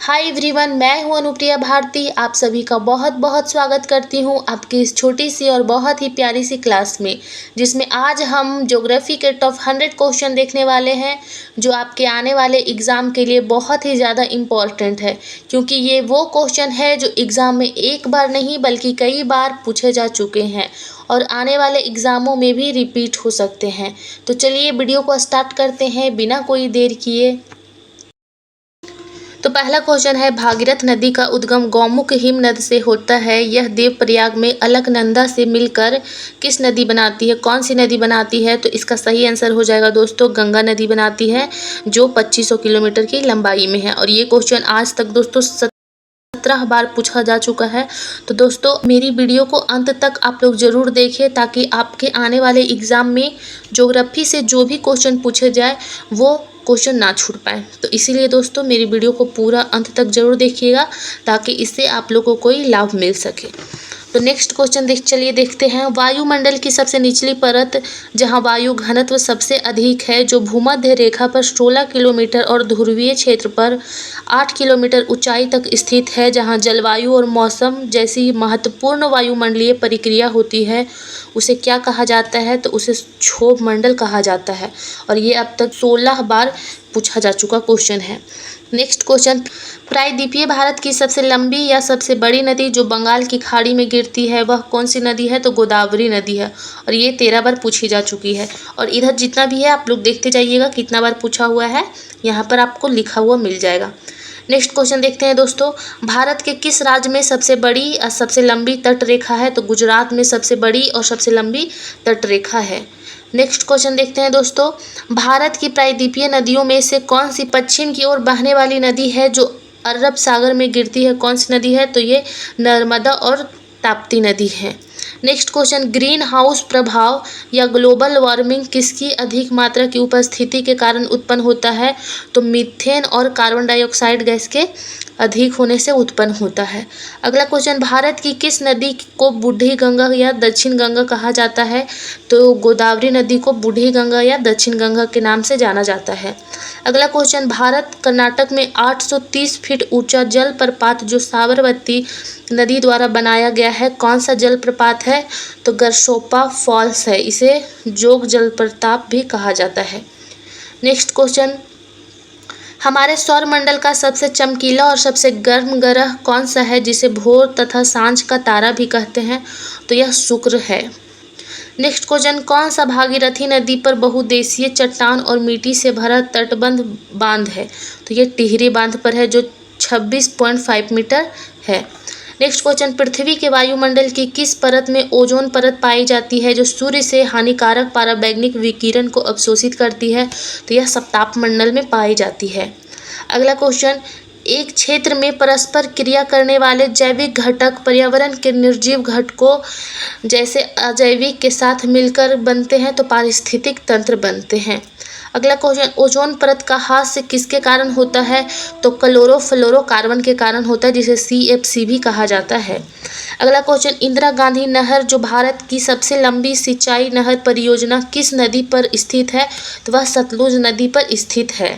Hi everyone, मैं हूं अनुप्रिया भारती। आप सभी का बहुत बहुत स्वागत करती हूं आपकी इस छोटी सी और बहुत ही प्यारी सी क्लास में, जिसमें आज हम ज्योग्राफी के टॉप 100 क्वेश्चन देखने वाले हैं, जो आपके आने वाले एग्ज़ाम के लिए बहुत ही ज़्यादा इम्पॉर्टेंट है, क्योंकि ये वो क्वेश्चन है जो एग्ज़ाम में एक बार नहीं बल्कि कई बार पूछे जा चुके हैं और आने वाले एग्ज़ामों में भी रिपीट हो सकते हैं। तो चलिए वीडियो को स्टार्ट करते हैं बिना कोई देर किए। तो पहला क्वेश्चन है, भागीरथ नदी का उद्गम गौमुख हिमनद से होता है। यह देवप्रयाग में अलकनंदा से मिलकर किस नदी बनाती है, कौन सी नदी बनाती है? तो इसका सही आंसर हो जाएगा दोस्तों, गंगा नदी बनाती है, जो 2500 किलोमीटर की लंबाई में है। और ये क्वेश्चन आज तक दोस्तों 17 बार पूछा जा चुका है। तो दोस्तों मेरी वीडियो को अंत तक आप लोग ज़रूर देखें, ताकि आपके आने वाले एग्ज़ाम में ज्योग्राफी से जो भी क्वेश्चन पूछे जाए वो क्वेश्चन ना छूट पाए। तो इसीलिए दोस्तों मेरी वीडियो को पूरा अंत तक ज़रूर देखिएगा, ताकि इससे आप लोगों को कोई लाभ मिल सके। तो नेक्स्ट क्वेश्चन चलिए देखते हैं। वायुमंडल की सबसे निचली परत जहां वायु घनत्व सबसे अधिक है, जो भूमध्य रेखा पर 16 किलोमीटर और ध्रुवीय क्षेत्र पर 8 किलोमीटर ऊंचाई तक स्थित है, जहां जलवायु और मौसम जैसी महत्वपूर्ण वायुमंडलीय प्रक्रिया होती है, उसे क्या कहा जाता है? तो उसे क्षोभ मंडल कहा जाता है। और ये अब तक 16 बार पूछा जा चुका क्वेश्चन है। नेक्स्ट क्वेश्चन, प्रायद्वीपीय भारत की सबसे लंबी या सबसे बड़ी नदी जो बंगाल की खाड़ी में गिरती है, वह कौन सी नदी है? तो गोदावरी नदी है। और ये 13 बार पूछी जा चुकी है। और इधर जितना भी है आप लोग देखते जाइएगा कितना बार पूछा हुआ है, यहाँ पर आपको लिखा हुआ मिल जाएगा। नेक्स्ट क्वेश्चन देखते हैं दोस्तों, भारत के किस राज्य में सबसे बड़ी और सबसे लंबी तट रेखा है? तो गुजरात में सबसे बड़ी और सबसे लंबी तट रेखा है। नेक्स्ट क्वेश्चन देखते हैं दोस्तों, भारत की प्रायद्वीपीय नदियों में से कौन सी पश्चिम की ओर बहने वाली नदी है जो अरब सागर में गिरती है? कौन सी नदी है? तो ये नर्मदा और ताप्ती नदी है। नेक्स्ट क्वेश्चन, ग्रीन हाउस प्रभाव या ग्लोबल वार्मिंग किसकी अधिक मात्रा की उपस्थिति के कारण उत्पन्न होता है? तो मीथेन और कार्बन डाइऑक्साइड गैस के अधिक होने से उत्पन्न होता है। अगला क्वेश्चन, भारत की किस नदी को बूढ़ी गंगा या दक्षिण गंगा कहा जाता है? तो गोदावरी नदी को बूढ़ी गंगा या दक्षिण गंगा के नाम से जाना जाता है। अगला क्वेश्चन, भारत कर्नाटक में 830 फीट ऊंचा जलप्रपात जो साबरमती नदी द्वारा बनाया गया है, कौन सा जलप्रपात है? तो गरशोपा फॉल्स है। इसे जोग जलप्रपात भी कहा जाता है। नेक्स्ट क्वेश्चन, हमारे सौरमंडल का सबसे चमकीला और सबसे गर्म ग्रह कौन सा है, जिसे भोर तथा सांझ का तारा भी कहते हैं? तो यह शुक्र है। नेक्स्ट क्वेश्चन, कौन सा भागीरथी नदी पर बहुउद्देशीय चट्टान और मिट्टी से भरा तटबंध बांध है? तो ये टिहरी बांध पर है, जो 26.5 मीटर है। नेक्स्ट क्वेश्चन, पृथ्वी के वायुमंडल की किस परत में ओजोन परत पाई जाती है, जो सूर्य से हानिकारक पराबैंगनी विकिरण को अवशोषित करती है? तो यह सप्ताप मंडल में पाई जाती है। अगला क्वेश्चन, एक क्षेत्र में परस्पर क्रिया करने वाले जैविक घटक पर्यावरण के निर्जीव घटकों जैसे अजैविक के साथ मिलकर बनते हैं, तो पारिस्थितिक तंत्र बनते हैं। अगला क्वेश्चन, ओजोन परत का ह्रास किसके कारण होता है? तो क्लोरोफ्लोरोकार्बन के कारण होता है, जिसे CFC भी कहा जाता है। अगला क्वेश्चन, इंदिरा गांधी नहर जो भारत की सबसे लंबी सिंचाई नहर परियोजना किस नदी पर स्थित है? तो वह सतलुज नदी पर स्थित है।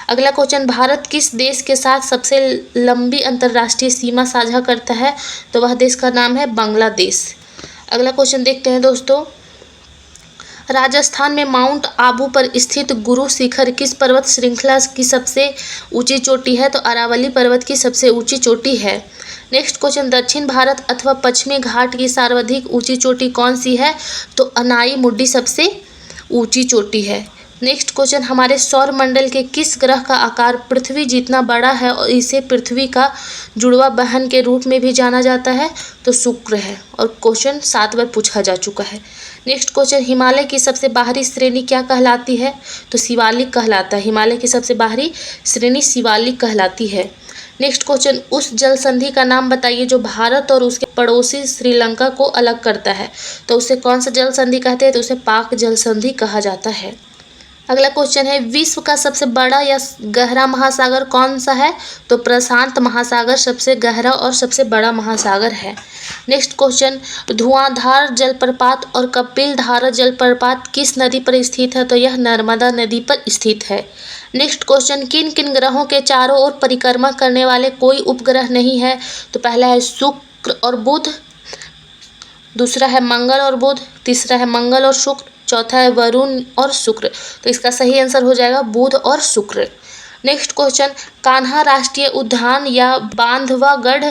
अगला क्वेश्चन, भारत किस देश के साथ सबसे लंबी अंतर्राष्ट्रीय सीमा साझा करता है? तो वह देश का नाम है बांग्लादेश। अगला क्वेश्चन देखते हैं दोस्तों, राजस्थान में माउंट आबू पर स्थित गुरु शिखर किस पर्वत श्रृंखला की सबसे ऊंची चोटी है? तो अरावली पर्वत की सबसे ऊंची चोटी है। नेक्स्ट क्वेश्चन, दक्षिण भारत अथवा पश्चिमी घाट की सर्वाधिक ऊंची चोटी कौन सी है? तो अनाई मुड्डी सबसे ऊंची चोटी है। नेक्स्ट क्वेश्चन, हमारे सौर मंडल के किस ग्रह का आकार पृथ्वी जितना बड़ा है और इसे पृथ्वी का जुड़वा बहन के रूप में भी जाना जाता है? तो शुक्र है। और क्वेश्चन 7 बार पूछा जा चुका है। नेक्स्ट क्वेश्चन, हिमालय की सबसे बाहरी श्रेणी क्या कहलाती है? तो शिवालिक कहलाता है। हिमालय की सबसे बाहरी श्रेणी शिवालिक कहलाती है। नेक्स्ट क्वेश्चन, उस जल संधि का नाम बताइए जो भारत और उसके पड़ोसी श्रीलंका को अलग करता है? तो उसे कौन सा जल संधि कहते हैं? तो उसे पाक जल संधि कहा जाता है। अगला क्वेश्चन है, विश्व का सबसे बड़ा या गहरा महासागर कौन सा है? तो प्रशांत महासागर सबसे गहरा और सबसे बड़ा महासागर है। नेक्स्ट क्वेश्चन, धुआंधार जलप्रपात और कपिल धारा जलप्रपात किस नदी पर स्थित है? तो यह नर्मदा नदी पर स्थित है। नेक्स्ट क्वेश्चन, किन किन ग्रहों के चारों ओर परिक्रमा करने वाले कोई उपग्रह नहीं है? तो पहला है शुक्र और बुध, दूसरा है मंगल और बुध, तीसरा है मंगल और शुक्र, चौथा है वरुण और शुक्र। तो इसका सही आंसर हो जाएगा बुध और शुक्र। नेक्स्ट क्वेश्चन, कान्हा राष्ट्रीय उद्यान या बांधवागढ़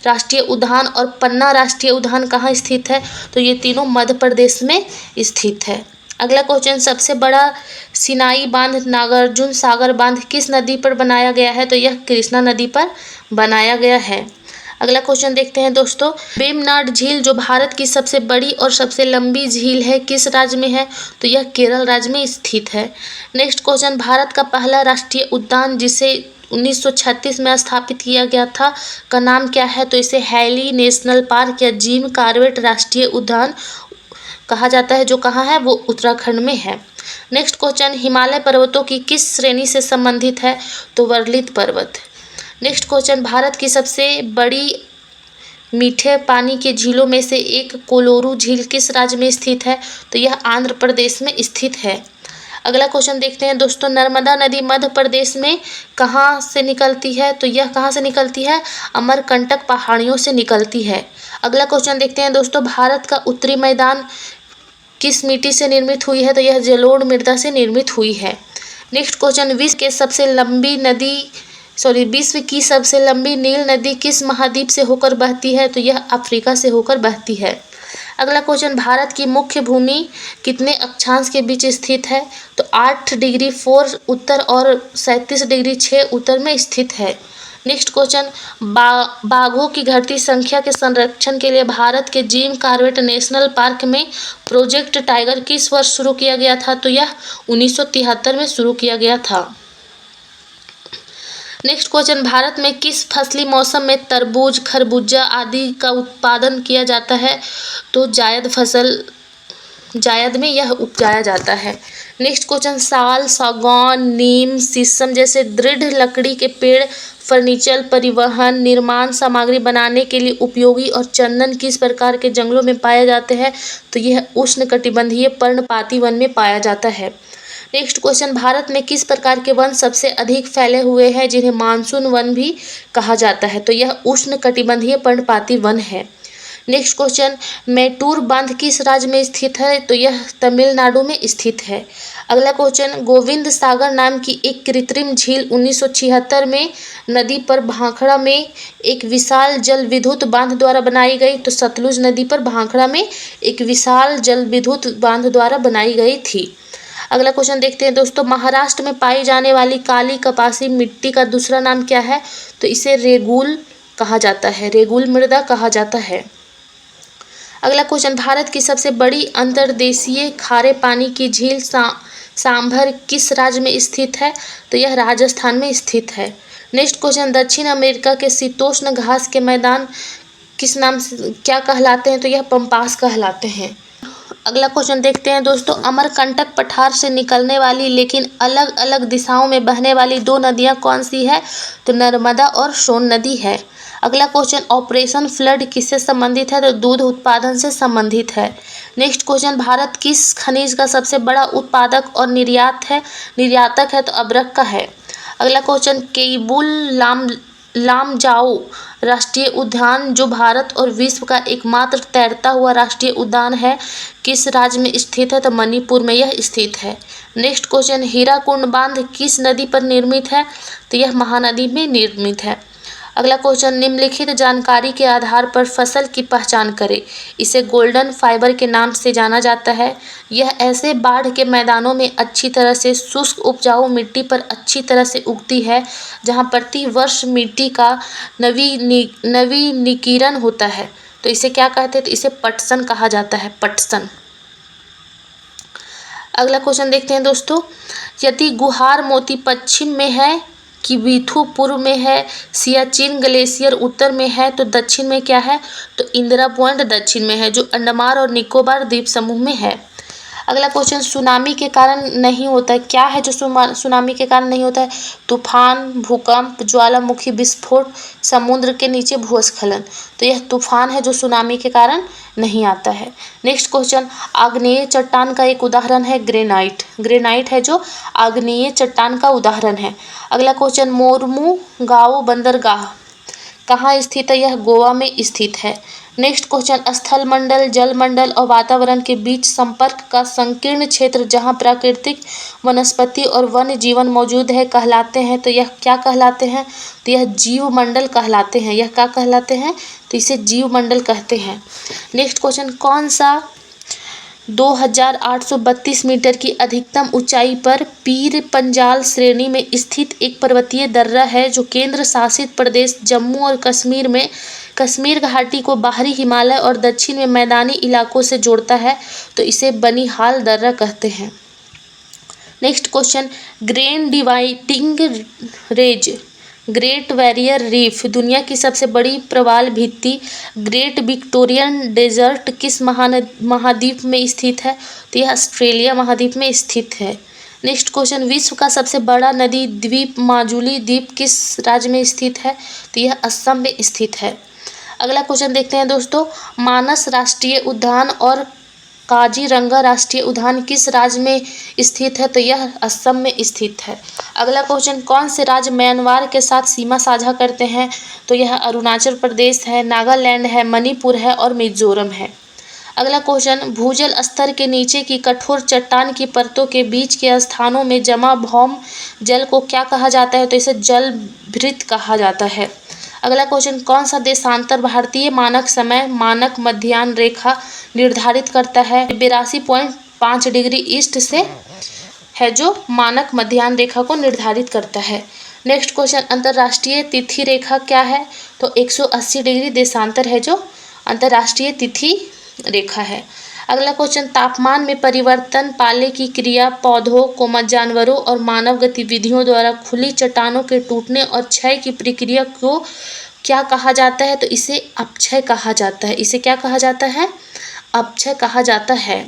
राष्ट्रीय उद्यान और पन्ना राष्ट्रीय उद्यान कहाँ स्थित है? तो ये तीनों मध्य प्रदेश में स्थित है। अगला क्वेश्चन, सबसे बड़ा सिनाई बांध नागार्जुन सागर बांध किस नदी पर बनाया गया है? तो यह कृष्णा नदी पर बनाया गया है। अगला क्वेश्चन देखते हैं दोस्तों, वेम्बनाड झील जो भारत की सबसे बड़ी और सबसे लंबी झील है किस राज्य में है? तो यह केरल राज्य में स्थित है। नेक्स्ट क्वेश्चन, भारत का पहला राष्ट्रीय उद्यान जिसे 1936 में स्थापित किया गया था का नाम क्या है? तो इसे हैली नेशनल पार्क या जिम कॉर्बेट राष्ट्रीय उद्यान कहा जाता है, जो कहाँ है? वो उत्तराखंड में है। नेक्स्ट क्वेश्चन, हिमालय पर्वतों की किस श्रेणी से संबंधित है? तो वर्लित पर्वत। नेक्स्ट क्वेश्चन, भारत की सबसे बड़ी मीठे पानी के झीलों में से एक कोलोरू झील किस राज्य में स्थित है? तो यह आंध्र प्रदेश में स्थित है। अगला क्वेश्चन देखते हैं दोस्तों, नर्मदा नदी मध्य प्रदेश में कहाँ से निकलती है? तो यह कहाँ से निकलती है? अमरकंटक पहाड़ियों से निकलती है। अगला क्वेश्चन देखते हैं दोस्तों, भारत का उत्तरी मैदान किस मिट्टी से निर्मित हुई है? तो यह जलोढ़ मृदा से निर्मित हुई है। नेक्स्ट क्वेश्चन, विश्व की सबसे लंबी नील नदी किस महाद्वीप से होकर बहती है? तो यह अफ्रीका से होकर बहती है। अगला क्वेश्चन, भारत की मुख्य भूमि कितने अक्षांश के बीच स्थित है? तो 8 डिग्री 4 उत्तर और 37 डिग्री 6 उत्तर में स्थित है। नेक्स्ट क्वेश्चन, बाघों की घटती संख्या के संरक्षण के लिए भारत के जिम कॉर्बेट नेशनल पार्क में प्रोजेक्ट टाइगर किस वर्ष शुरू किया गया था? तो यह 1973 में शुरू किया गया था। नेक्स्ट क्वेश्चन, भारत में किस फसली मौसम में तरबूज, खरबूजा आदि का उत्पादन किया जाता है? तो जायद में यह उपजाया जाता है। नेक्स्ट क्वेश्चन, साल, सागौन, नीम, शीशम जैसे दृढ़ लकड़ी के पेड़ फर्नीचर, परिवहन, निर्माण सामग्री बनाने के लिए उपयोगी और चंदन किस प्रकार के जंगलों में पाए जाते हैं? तो यह उष्णकटिबंधीय पर्णपाती वन में पाया जाता है। नेक्स्ट क्वेश्चन, भारत में किस प्रकार के वन सबसे अधिक फैले हुए हैं जिन्हें मानसून वन भी कहा जाता है? तो यह उष्णकटिबंधीय पर्णपाती वन है। नेक्स्ट क्वेश्चन, मैटूर बांध किस राज्य में स्थित है? तो यह तमिलनाडु में स्थित है। अगला क्वेश्चन, गोविंद सागर नाम की एक कृत्रिम झील 1976 में नदी पर भाखड़ा में एक विशाल जल विद्युत बांध द्वारा बनाई गई। तो सतलुज नदी पर भाखड़ा में एक विशाल जल विद्युत बांध द्वारा बनाई गई थी। अगला क्वेश्चन देखते हैं दोस्तों, महाराष्ट्र में पाई जाने वाली काली कपासी मिट्टी का दूसरा नाम क्या है? तो इसे रेगुल कहा जाता है, रेगुल मृदा कहा जाता है। अगला क्वेश्चन, भारत की सबसे बड़ी अंतर्देशीय खारे पानी की झील सांभर किस राज्य में स्थित है? तो यह राजस्थान में स्थित है। नेक्स्ट क्वेश्चन, दक्षिण अमेरिका के शीतोष्ण घास के मैदान किस नाम से क्या कहलाते हैं? तो यह पम्पास कहलाते हैं। अगला क्वेश्चन देखते हैं दोस्तों, अमरकंटक पठार से निकलने वाली लेकिन अलग अलग दिशाओं में बहने वाली 2 नदियां कौन सी है? तो नर्मदा और सोन नदी है। अगला क्वेश्चन, ऑपरेशन फ्लड किससे संबंधित है? तो दूध उत्पादन से संबंधित है। नेक्स्ट क्वेश्चन, भारत किस खनिज का सबसे बड़ा उत्पादक और निर्यातक है? तो अभ्रक का है। अगला क्वेश्चन, केबुल लामजाओ राष्ट्रीय उद्यान जो भारत और विश्व का एकमात्र तैरता हुआ राष्ट्रीय उद्यान है किस राज्य में स्थित है? तो मणिपुर में यह स्थित है। नेक्स्ट क्वेश्चन, हीराकुंड बांध किस नदी पर निर्मित है? तो यह महानदी में निर्मित है। अगला क्वेश्चन, निम्नलिखित जानकारी के आधार पर फसल की पहचान करें। इसे गोल्डन फाइबर के नाम से जाना जाता है। यह ऐसे बाढ़ के मैदानों में अच्छी तरह से शुष्क उपजाऊ मिट्टी पर अच्छी तरह से उगती है जहां प्रति वर्ष मिट्टी का नवीनीकरण होता है। तो इसे क्या कहते हैं? तो इसे पटसन कहा जाता है, पटसन। अगला क्वेश्चन देखते हैं दोस्तों, यदि गुहार मोती पश्चिम में है, किबिथु पूर्व में है, सियाचिन ग्लेशियर उत्तर में है, तो दक्षिण में क्या है? तो इंदिरा पॉइंट दक्षिण में है जो अंडमान और निकोबार द्वीप समूह में है। अगला क्वेश्चन सुनामी के कारण नहीं होता है, क्या है जो सुनामी के कारण नहीं होता है? तूफान, भूकंप, ज्वालामुखी विस्फोट, समुद्र के नीचे भूस्खलन। तो यह तूफान है जो सुनामी के कारण नहीं आता है। नेक्स्ट क्वेश्चन, आग्नेय चट्टान का एक उदाहरण है ग्रेनाइट। ग्रेनाइट है जो आग्नेय चट्टान का उदाहरण है। अगला क्वेश्चन, मोरमुगाओ बंदरगाह कहाँ स्थित है? यह गोवा में स्थित है। नेक्स्ट क्वेश्चन, स्थल मंडल, जल मंडल और वातावरण के बीच संपर्क का संकीर्ण क्षेत्र जहाँ प्राकृतिक वनस्पति और वन्य जीवन मौजूद है कहलाते हैं। तो यह क्या कहलाते हैं? तो यह जीव मंडल कहलाते हैं। यह क्या कहलाते हैं? तो इसे जीव मंडल कहते हैं। नेक्स्ट क्वेश्चन, कौन सा 2832 मीटर की अधिकतम ऊंचाई पर पीर पंजाल श्रेणी में स्थित एक पर्वतीय दर्रा है जो केंद्र शासित प्रदेश जम्मू और कश्मीर में कश्मीर घाटी को बाहरी हिमालय और दक्षिण में मैदानी इलाकों से जोड़ता है? तो इसे बनिहाल दर्रा कहते हैं। Next question, great dividing range great barrier reef दुनिया की सबसे बड़ी प्रवाल भित्ति ग्रेट विक्टोरियन डेजर्ट किस महाद्वीप में स्थित है? तो यह ऑस्ट्रेलिया महाद्वीप में स्थित है। नेक्स्ट क्वेश्चन, विश्व का सबसे बड़ा नदी द्वीप माजुली द्वीप किस राज्य में स्थित है? तो यह असम में स्थित है। अगला क्वेश्चन देखते हैं दोस्तों, मानस राष्ट्रीय उद्यान और काजीरंगा राष्ट्रीय उद्यान किस राज्य में स्थित है? तो यह असम में स्थित है। अगला क्वेश्चन, कौन से राज्य म्यांमार के साथ सीमा साझा करते हैं? तो यह अरुणाचल प्रदेश है, नागालैंड है, मणिपुर है और मिजोरम है। अगला क्वेश्चन, भूजल स्तर के नीचे की कठोर चट्टान की परतों के बीच के स्थानों में जमा भौम जल को क्या कहा जाता है? तो इसे जलभृत कहा जाता है। अगला क्वेश्चन, कौन सा देशांतर भारतीय मानक समय मानक मध्याह्न रेखा निर्धारित करता है? 82.5 डिग्री ईस्ट से है जो मानक मध्याह्न रेखा को निर्धारित करता है। नेक्स्ट क्वेश्चन, अंतर्राष्ट्रीय तिथि रेखा क्या है? तो 180 डिग्री देशांतर है जो अंतर्राष्ट्रीय तिथि रेखा है। अगला क्वेश्चन, तापमान में परिवर्तन पाले की क्रिया पौधों, कोमल जानवरों और मानव गतिविधियों द्वारा खुली चट्टानों के टूटने और क्षय की प्रक्रिया को क्या कहा जाता है? तो इसे अपक्षय कहा जाता है। इसे क्या कहा जाता है? अपक्षय कहा जाता है।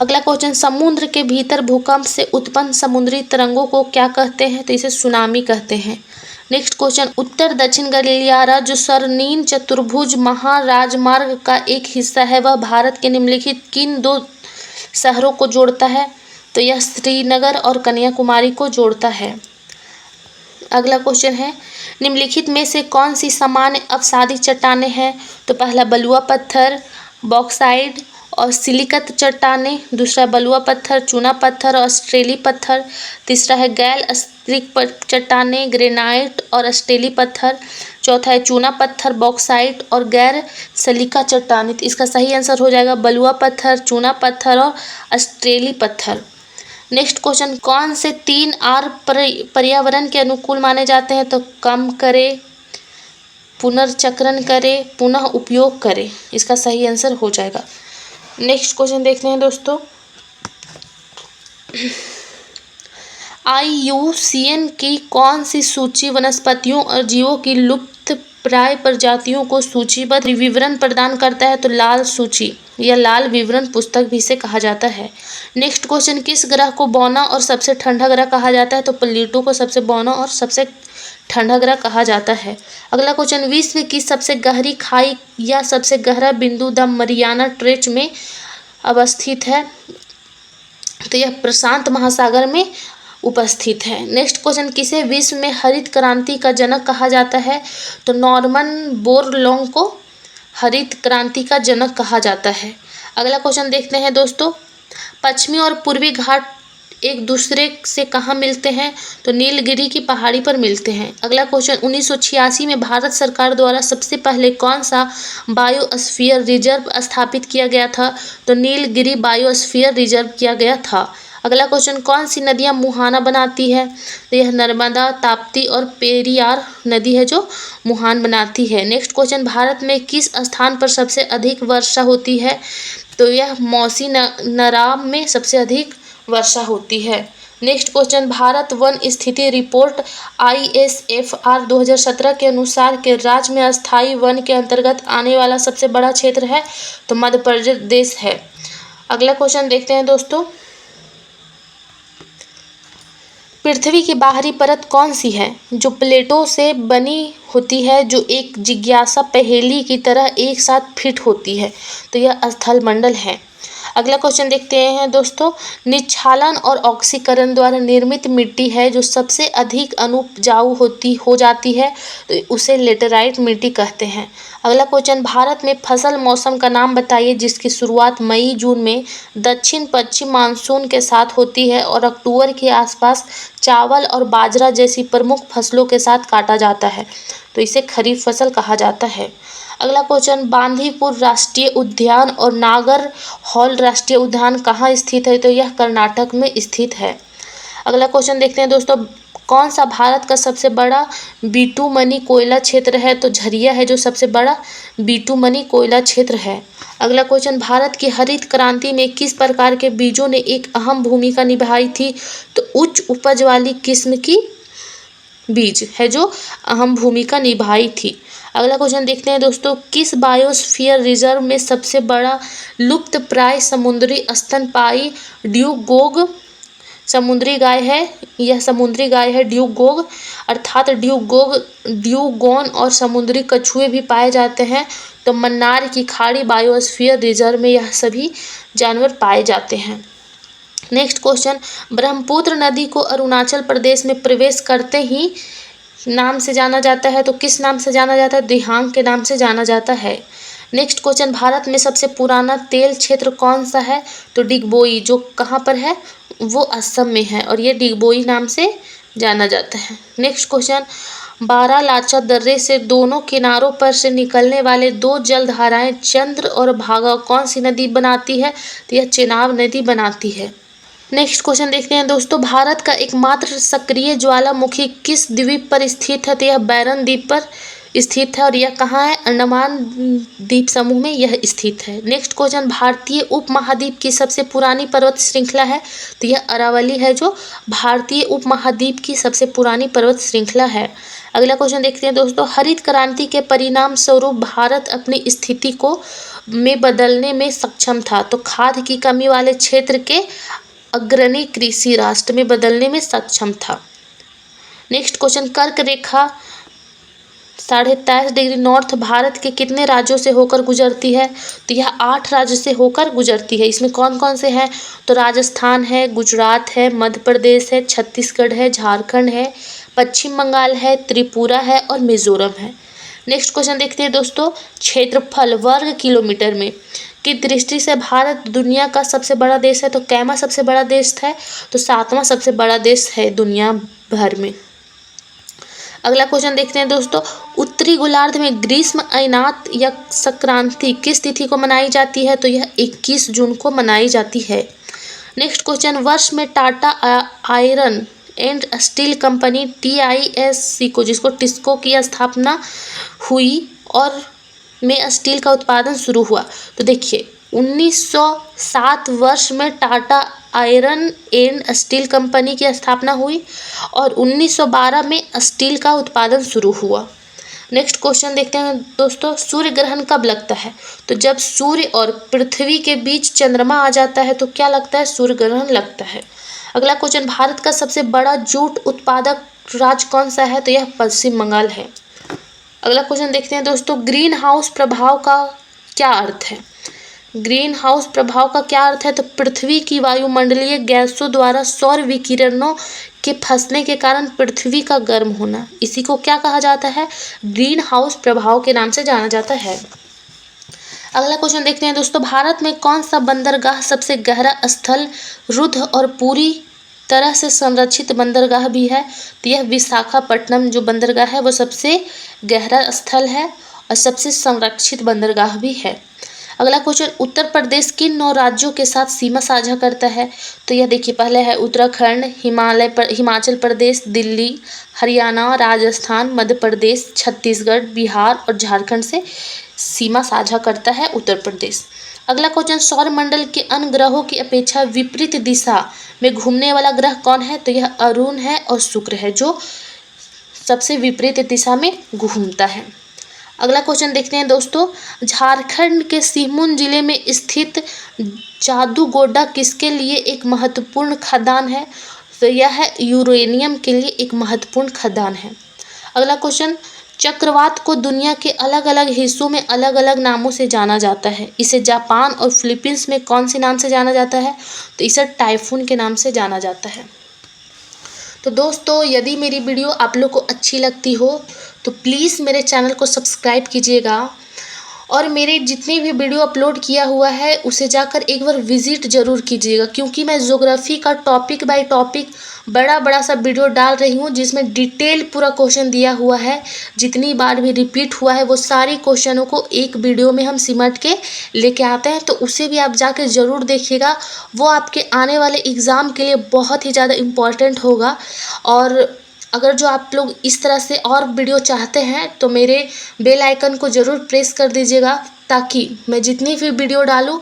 अगला क्वेश्चन, समुद्र के भीतर भूकंप से उत्पन्न समुद्री तरंगों को क्या कहते हैं? तो इसे सुनामी कहते हैं। नेक्स्ट क्वेश्चन, उत्तर दक्षिण गलियारा जो स्वर्णिम चतुर्भुज महाराजमार्ग का एक हिस्सा है वह भारत के निम्नलिखित किन दो शहरों को जोड़ता है? तो यह श्रीनगर और कन्याकुमारी को जोड़ता है। अगला क्वेश्चन है, निम्नलिखित में से कौन सी सामान्य अपसादी चट्टानें हैं? तो पहला बलुआ पत्थर, बॉक्साइट और सिलिकत चट्टानें। दूसरा बलुआ पत्थर, चूना पत्थर और ऑस्ट्रेली पत्थर। तीसरा है गैल अस्त्रिक चट्टानें, ग्रेनाइट और ऑस्ट्रेली पत्थर। चौथा है चूना पत्थर, बॉक्साइट और गैर सिलिका चट्टानें। तो इसका सही आंसर हो जाएगा बलुआ पत्थर, चूना पत्थर और ऑस्ट्रेली पत्थर। नेक्स्ट क्वेश्चन, कौन से 3 आर पर्यावरण के अनुकूल माने जाते हैं? तो कम करे, पुनर्चक्रण करे, पुनः उपयोग करे। इसका सही आंसर हो जाएगा। नेक्स्ट क्वेश्चन देखते हैं दोस्तों, IUCN की कौन सी सूची वनस्पतियों और जीवों की लुप्त प्राय प्रजातियों को सूचीबद्ध विवरण प्रदान करता है? तो लाल सूची या लाल विवरण पुस्तक भी इसे कहा जाता है। नेक्स्ट क्वेश्चन, किस ग्रह को बौना और सबसे ठंडा ग्रह कहा जाता है? तो प्लूटो को सबसे बौना और सबसे ठंडा ग्रह कहा जाता है। अगला क्वेश्चन, विश्व की सबसे गहरी खाई या सबसे गहरा बिंदु द मरियाना ट्रेंच में अवस्थित है? तो यह प्रशांत महासागर में उपस्थित है। नेक्स्ट क्वेश्चन, किसे विश्व में हरित क्रांति का जनक कहा जाता है? तो नॉर्मन बोरलॉन्ग को हरित क्रांति का जनक कहा जाता है। अगला क्वेश्चन देखते हैं दोस्तों, पश्चिमी और पूर्वी घाट एक दूसरे से कहाँ मिलते हैं? तो नीलगिरी की पहाड़ी पर मिलते हैं। अगला क्वेश्चन, 1986 में भारत सरकार द्वारा सबसे पहले कौन सा बायोस्फीयर रिजर्व स्थापित किया गया था? तो नीलगिरी बायोस्फीयर रिजर्व किया गया था। अगला क्वेश्चन, कौन सी नदियाँ मुहाना बनाती है? तो यह नर्मदा, ताप्ती और पेरियार नदी है जो मुहान बनाती है। नेक्स्ट क्वेश्चन, भारत में किस स्थान पर सबसे अधिक वर्षा होती है? तो यह मौसी नराम में सबसे अधिक वर्षा होती है। नेक्स्ट क्वेश्चन, भारत वन स्थिति रिपोर्ट ISFR 2017 के अनुसार के राज्य में अस्थायी वन के अंतर्गत आने वाला सबसे बड़ा क्षेत्र है? तो मध्य प्रदेश है। अगला क्वेश्चन देखते हैं दोस्तों, पृथ्वी की बाहरी परत कौन सी है जो प्लेटों से बनी होती है, जो एक जिज्ञासा पहेली की तरह एक साथ फिट होती है? तो यह स्थल मंडल है। अगला क्वेश्चन देखते हैं दोस्तों, निक्षालन और ऑक्सीकरण द्वारा निर्मित मिट्टी है जो सबसे अधिक अनुपजाऊ हो जाती है, तो उसे लेटेराइट मिट्टी कहते हैं। अगला क्वेश्चन, भारत में फसल मौसम का नाम बताइए जिसकी शुरुआत मई जून में दक्षिण पश्चिम मानसून के साथ होती है और अक्टूबर के आसपास चावल और बाजरा जैसी प्रमुख फसलों के साथ काटा जाता है, तो इसे खरीफ फसल कहा जाता है। अगला क्वेश्चन, बांदीपुर राष्ट्रीय उद्यान और नागर हॉल राष्ट्रीय उद्यान कहाँ स्थित है? तो यह कर्नाटक में स्थित है। अगला क्वेश्चन देखते हैं दोस्तों, कौन सा भारत का सबसे बड़ा बिटुमनी कोयला क्षेत्र है? तो झरिया है जो सबसे बड़ा बिटुमनी कोयला क्षेत्र है। अगला क्वेश्चन, भारत की हरित क्रांति में किस प्रकार के बीजों ने एक अहम भूमिका निभाई थी? तो उच्च उपज वाली किस्म की बीज है जो अहम भूमिका निभाई थी। अगला क्वेश्चन देखते हैं दोस्तों, किस बायोस्फीयर रिजर्व में सबसे बड़ा लुप्त प्राय समुद्री स्तनपायी ड्यूगोग समुद्री गाय है? यह समुद्री गाय है ड्यूगोग, अर्थात ड्यूगोन और समुद्री कछुए भी पाए जाते हैं। तो मन्नार की खाड़ी बायोस्फीयर रिजर्व में यह सभी जानवर पाए जाते हैं। नेक्स्ट क्वेश्चन, ब्रह्मपुत्र नदी को अरुणाचल प्रदेश में प्रवेश करते ही नाम से जाना जाता है, तो किस नाम से जाना जाता है? दिहांग के नाम से जाना जाता है। नेक्स्ट क्वेश्चन, भारत में सबसे पुराना तेल क्षेत्र कौन सा है? तो डिगबोई, जो कहाँ पर है? वो असम में है और ये डिगबोई नाम से जाना जाता है। नेक्स्ट क्वेश्चन, बारालाचा दर्रे से दोनों किनारों पर से निकलने वाले दो जलधाराएं चंद्र और भागा कौन सी नदी बनाती है? तो यह चेनाब नदी बनाती है। नेक्स्ट क्वेश्चन देखते हैं दोस्तों, भारत का एकमात्र सक्रिय ज्वालामुखी किस द्वीप पर स्थित है? तो यह बैरन द्वीप पर स्थित है और यह कहाँ है? अंडमान द्वीप समूह में यह स्थित है। नेक्स्ट क्वेश्चन, भारतीय उपमहाद्वीप की सबसे पुरानी पर्वत श्रृंखला है? तो यह अरावली है जो भारतीय उपमहाद्वीप की सबसे पुरानी पर्वत श्रृंखला है। अगला क्वेश्चन देखते हैं दोस्तों, हरित क्रांति के परिणाम स्वरूप भारत अपनी स्थिति को में बदलने में सक्षम था, तो खाद्य की कमी वाले क्षेत्र के अग्रणी कृषि राष्ट्र में बदलने में सक्षम था। नेक्स्ट क्वेश्चन, कर्क रेखा 23.5 डिग्री नॉर्थ भारत के कितने राज्यों से होकर गुजरती है? तो यह 8 राज्यों से होकर गुजरती है। इसमें कौन कौन से हैं? तो राजस्थान है, गुजरात है, मध्य प्रदेश है, छत्तीसगढ़ है, झारखंड है, पश्चिम बंगाल है, त्रिपुरा है और मिजोरम है। नेक्स्ट क्वेश्चन देखते हैं दोस्तों, क्षेत्रफल वर्ग किलोमीटर में की दृष्टि से भारत दुनिया का सबसे बड़ा देश है, तो कैमा सबसे बड़ा देश है? तो 7वां सबसे बड़ा देश है दुनिया भर में। अगला क्वेश्चन देखते हैं दोस्तों, उत्तरी गोलार्ध में ग्रीष्म अयनात या संक्रांति किस तिथि को मनाई जाती है? तो यह 21 जून को मनाई जाती है। नेक्स्ट क्वेश्चन, वर्ष में Tata iron and steel company TISC को, जिसको टिस्को की स्थापना हुई और में स्टील का उत्पादन शुरू हुआ? तो देखिए 1907 वर्ष में Tata iron and steel company की स्थापना हुई और 1912 में स्टील का उत्पादन शुरू हुआ। नेक्स्ट क्वेश्चन देखते हैं दोस्तों, सूर्य ग्रहण कब लगता है? तो जब सूर्य और पृथ्वी के बीच चंद्रमा आ जाता है तो क्या लगता है? सूर्य ग्रहण लगता है। अगला क्वेश्चन, भारत का सबसे बड़ा जूट उत्पादक राज्य कौन सा है? तो यह पश्चिम बंगाल है। अगला क्वेश्चन देखते हैं दोस्तों, ग्रीन हाउस प्रभाव का क्या अर्थ है? ग्रीन हाउस प्रभाव का क्या अर्थ है? तो पृथ्वी की वायुमंडलीय गैसों द्वारा सौर विकिरणों के फंसने के कारण पृथ्वी का गर्म होना, इसी को क्या कहा जाता है? ग्रीन हाउस प्रभाव के नाम से जाना जाता है। अगला क्वेश्चन देखते हैं दोस्तों, भारत में कौन सा बंदरगाह सबसे गहरा स्थल रुद्ध और पूरी तरह से संरक्षित बंदरगाह भी है? तो यह विशाखापट्टनम जो बंदरगाह है वो सबसे गहरा स्थल है और सबसे संरक्षित बंदरगाह भी है। अगला क्वेश्चन, उत्तर प्रदेश किन 9 राज्यों के साथ सीमा साझा करता है? तो यह देखिए, पहले है उत्तराखंड, हिमाचल प्रदेश, दिल्ली, हरियाणा, राजस्थान, मध्य प्रदेश, छत्तीसगढ़, बिहार और झारखंड से सीमा साझा करता है उत्तर प्रदेश। अगला क्वेश्चन, सौरमंडल के अन्य ग्रहों की अपेक्षा विपरीत दिशा में घूमने वाला ग्रह कौन है? तो यह अरुण है और शुक्र है जो सबसे विपरीत दिशा में घूमता है। अगला क्वेश्चन देखते हैं दोस्तों, झारखंड के सिमुन जिले में स्थित जादूगोड्डा किसके लिए एक महत्वपूर्ण खदान है? तो यह यूरेनियम के लिए एक महत्वपूर्ण खदान है। अगला क्वेश्चन, चक्रवात को दुनिया के अलग अलग हिस्सों में अलग अलग नामों से जाना जाता है। इसे जापान और फिलीपींस में कौन से नाम से जाना जाता है? तो इसे टाइफून के नाम से जाना जाता है। तो दोस्तों, यदि मेरी वीडियो आप लोग को अच्छी लगती हो तो प्लीज़ मेरे चैनल को सब्सक्राइब कीजिएगा और मेरे जितनी भी वीडियो अपलोड किया हुआ है उसे जाकर एक बार विज़िट ज़रूर कीजिएगा, क्योंकि मैं ज्योग्राफी का टॉपिक बाय टॉपिक बड़ा सा वीडियो डाल रही हूँ जिसमें डिटेल पूरा क्वेश्चन दिया हुआ है। जितनी बार भी रिपीट हुआ है वो सारी क्वेश्चनों को एक वीडियो में हम सिमट के लेके आते हैं, तो उसे भी आप जाकर ज़रूर देखिएगा। वो आपके आने वाले एग्ज़ाम के लिए बहुत ही ज़्यादा इम्पॉर्टेंट होगा। और अगर जो आप लोग इस तरह से और वीडियो चाहते हैं तो मेरे बेल आइकन को ज़रूर प्रेस कर दीजिएगा, ताकि मैं जितनी भी वीडियो डालूं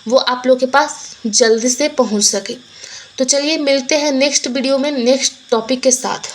वो आप लोग के पास जल्दी से पहुंच सके। तो चलिए मिलते हैं नेक्स्ट वीडियो में नेक्स्ट टॉपिक के साथ।